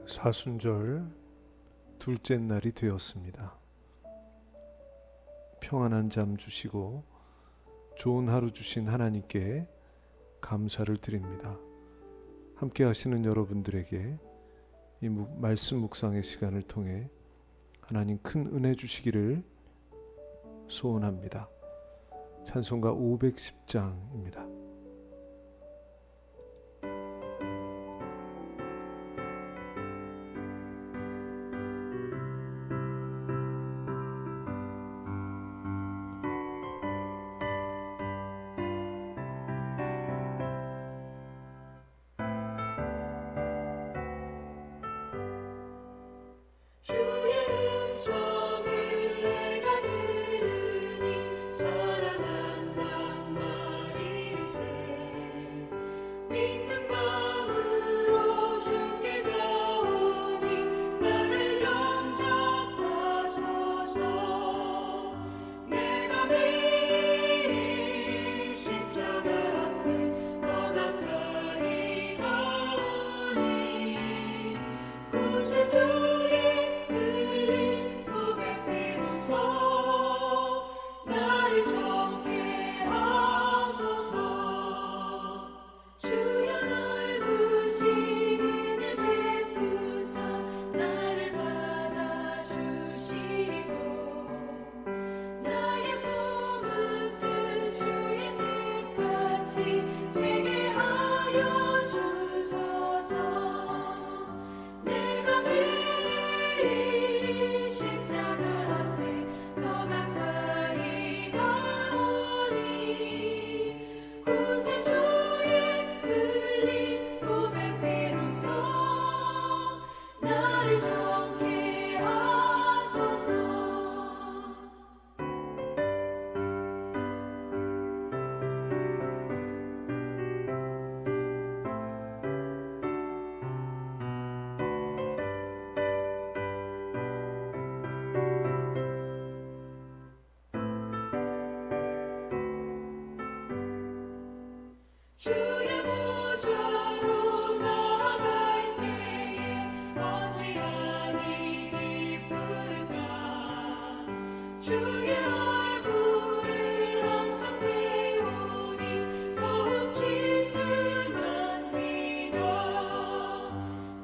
사순절 둘째 날이 되었습니다. 평안한 잠 주시고 좋은 하루 주신 하나님께 감사를 드립니다. 함께 하시는 여러분들에게 이 말씀 묵상의 시간을 통해 하나님 큰 은혜 주시기를 소원합니다. 찬송가 510장입니다. 주의 보좌로 나아갈 때에 어찌하니 기쁠까. 주의 얼굴을 항상 배우니 더욱 친근합니다.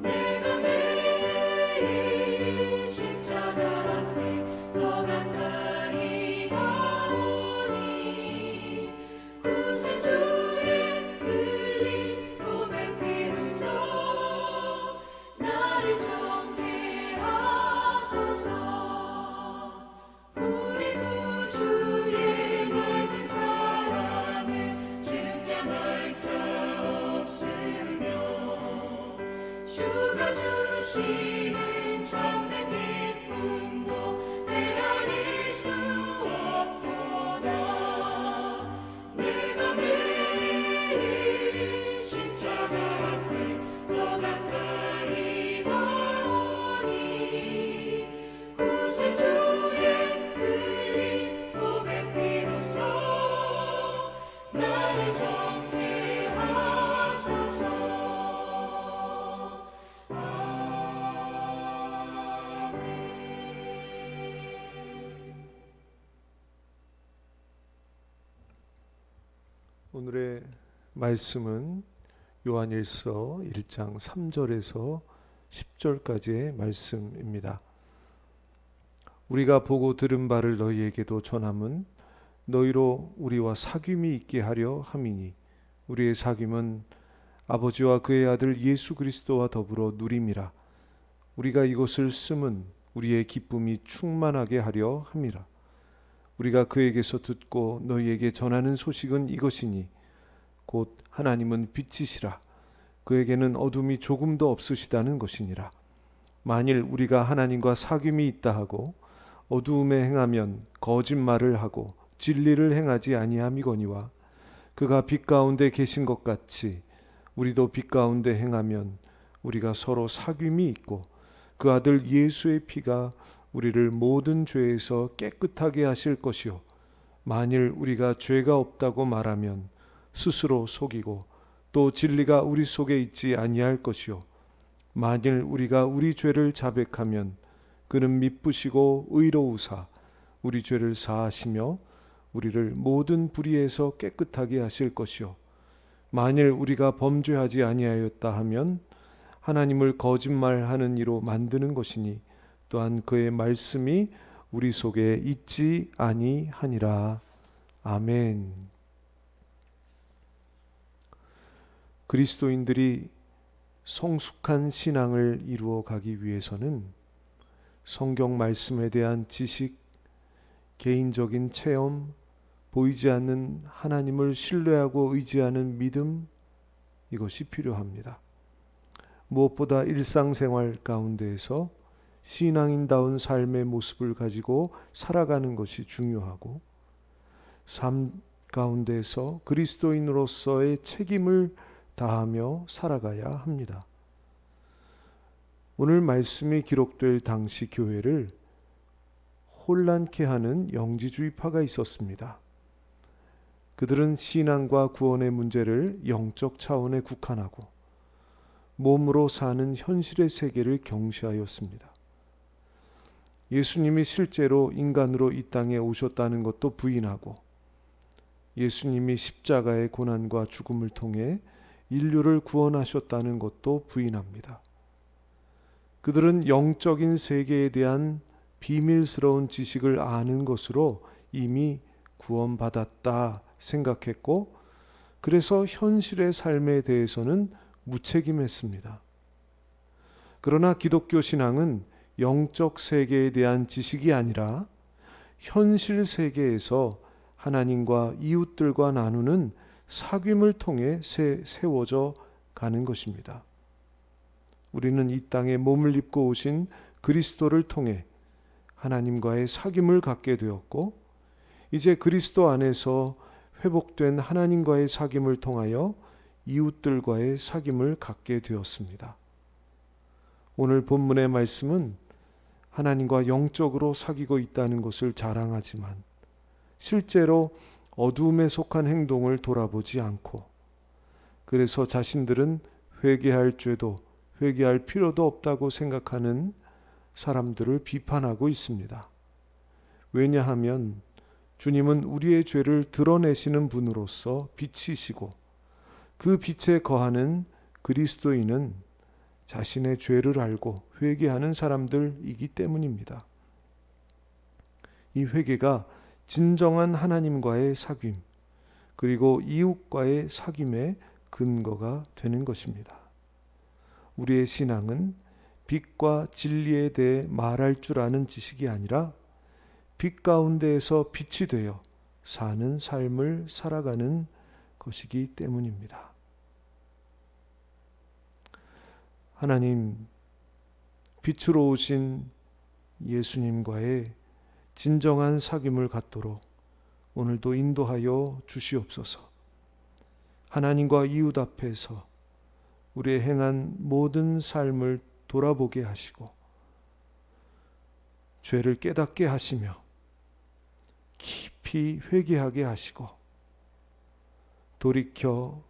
내가 매일 십자가 앞에 더 가까이 가오니 구세주 나를 정케 하소서. 우리 구주의 넓은 사랑을 증명할 자 없으며 주가 주시는 참된 기쁨도 헤아릴 수 없도다. 내가 매일 십자가 앞에 더 가까이 가오니 구세주의 흘린 보배 피로써 나를 정케 하소서. 아멘. 오늘의 말씀은 요한일서 1장 3절에서 10절까지의 말씀입니다. 우리가 보고 들은 바를 너희에게도 전함은 너희로 우리와 사귐이 있게 하려 함이니 우리의 사귐은 아버지와 그의 아들 예수 그리스도와 더불어 누림이라. 우리가 이것을 쓰면 우리의 기쁨이 충만하게 하려 함이라. 우리가 그에게서 듣고 너희에게 전하는 소식은 이것이니 곧 하나님은 빛이시라. 그에게는 어둠이 조금도 없으시다는 것이니라. 만일 우리가 하나님과 사귐이 있다 하고 어두움에 행하면 거짓말을 하고 진리를 행하지 아니함이거니와 그가 빛 가운데 계신 것 같이 우리도 빛 가운데 행하면 우리가 서로 사귐이 있고 그 아들 예수의 피가 우리를 모든 죄에서 깨끗하게 하실 것이요 만일 우리가 죄가 없다고 말하면 스스로 속이고 또 진리가 우리 속에 있지 아니할 것이요 만일 우리가 우리 죄를 자백하면 그는 미쁘시고 의로우사 우리 죄를 사하시며 우리를 모든 불의에서 깨끗하게 하실 것이요 만일 우리가 범죄하지 아니하였다 하면 하나님을 거짓말하는 이로 만드는 것이니 또한 그의 말씀이 우리 속에 있지 아니하니라. 아멘. 그리스도인들이 성숙한 신앙을 이루어 가기 위해서는 성경 말씀에 대한 지식, 개인적인 체험, 보이지 않는 하나님을 신뢰하고 의지하는 믿음, 이것이 필요합니다. 무엇보다 일상생활 가운데에서 신앙인다운 삶의 모습을 가지고 살아가는 것이 중요하고 삶 가운데서 그리스도인으로서의 책임을 다하며 살아가야 합니다. 오늘 말씀이 기록될 당시 교회를 혼란케 하는 영지주의파가 있었습니다. 그들은 신앙과 구원의 문제를 영적 차원에 국한하고 몸으로 사는 현실의 세계를 경시하였습니다. 예수님이 실제로 인간으로 이 땅에 오셨다는 것도 부인하고 예수님이 십자가의 고난과 죽음을 통해 인류를 구원하셨다는 것도 부인합니다. 그들은 영적인 세계에 대한 비밀스러운 지식을 아는 것으로 이미 구원받았다 생각했고 그래서 현실의 삶에 대해서는 무책임했습니다. 그러나 기독교 신앙은 영적 세계에 대한 지식이 아니라 현실 세계에서 하나님과 이웃들과 나누는 사귐을 통해 세워져 가는 것입니다. 우리는 이 땅에 몸을 입고 오신 그리스도를 통해 하나님과의 사귐을 갖게 되었고 이제 그리스도 안에서 회복된 하나님과의 사귐을 통하여 이웃들과의 사귐을 갖게 되었습니다. 오늘 본문의 말씀은 하나님과 영적으로 사귀고 있다는 것을 자랑하지만 실제로 어두움에 속한 행동을 돌아보지 않고 그래서 자신들은 회개할 죄도 회개할 필요도 없다고 생각하는 사람들을 비판하고 있습니다. 왜냐하면 주님은 우리의 죄를 드러내시는 분으로서 빛이시고 그 빛에 거하는 그리스도인은 자신의 죄를 알고 회개하는 사람들이기 때문입니다. 이 회개가 진정한 하나님과의 사귐 그리고 이웃과의 사귐의 근거가 되는 것입니다. 우리의 신앙은 빛과 진리에 대해 말할 줄 아는 지식이 아니라 빛 가운데에서 빛이 되어 사는 삶을 살아가는 것이기 때문입니다. 하나님, 빛으로 오신 예수님과의 진정한 사귐을 갖도록 오늘도 인도하여 주시옵소서. 하나님과 이웃 앞에서 우리의 행한 모든 삶을 돌아보게 하시고 죄를 깨닫게 하시며 깊이 회개하게 하시고 돌이켜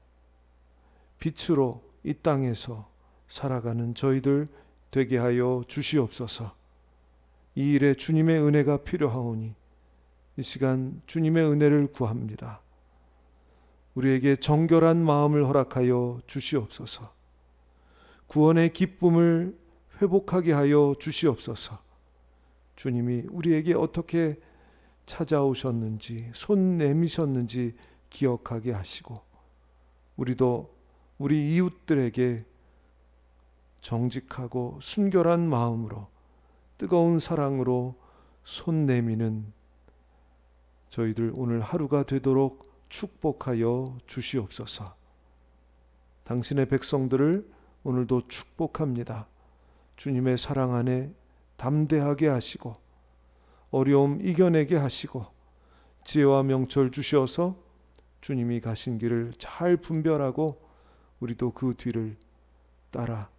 빛으로 이 땅에서 살아가는 저희들 되게 하여 주시옵소서. 이 일에 주님의 은혜가 필요하오니 이 시간 주님의 은혜를 구합니다. 우리에게 정결한 마음을 허락하여 주시옵소서. 구원의 기쁨을 회복하게 하여 주시옵소서. 주님이 우리에게 어떻게 찾아오셨는지 손 내미셨는지 기억하게 하시고 우리도 우리 이웃들에게 정직하고 순결한 마음으로 뜨거운 사랑으로 손 내미는 저희들 오늘 하루가 되도록 축복하여 주시옵소서. 당신의 백성들을 오늘도 축복합니다. 주님의 사랑 안에 담대하게 하시고 어려움 이겨내게 하시고 지혜와 명철 주셔서 주님이 가신 길을 잘 분별하고 우리도 그 뒤를 따라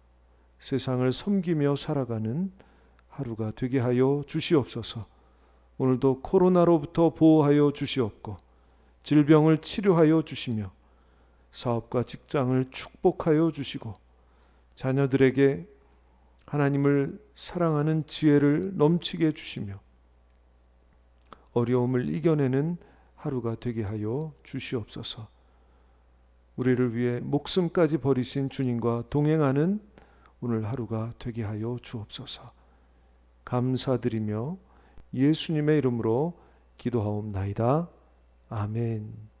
세상을 섬기며 살아가는 하루가 되게 하여 주시옵소서. 오늘도 코로나로부터 보호하여 주시옵고 질병을 치료하여 주시며 사업과 직장을 축복하여 주시고 자녀들에게 하나님을 사랑하는 지혜를 넘치게 해주시며 어려움을 이겨내는 하루가 되게 하여 주시옵소서. 우리를 위해 목숨까지 버리신 주님과 동행하는 오늘 하루가 되게 하여 주옵소서. 감사드리며 예수님의 이름으로 기도하옵나이다. 아멘.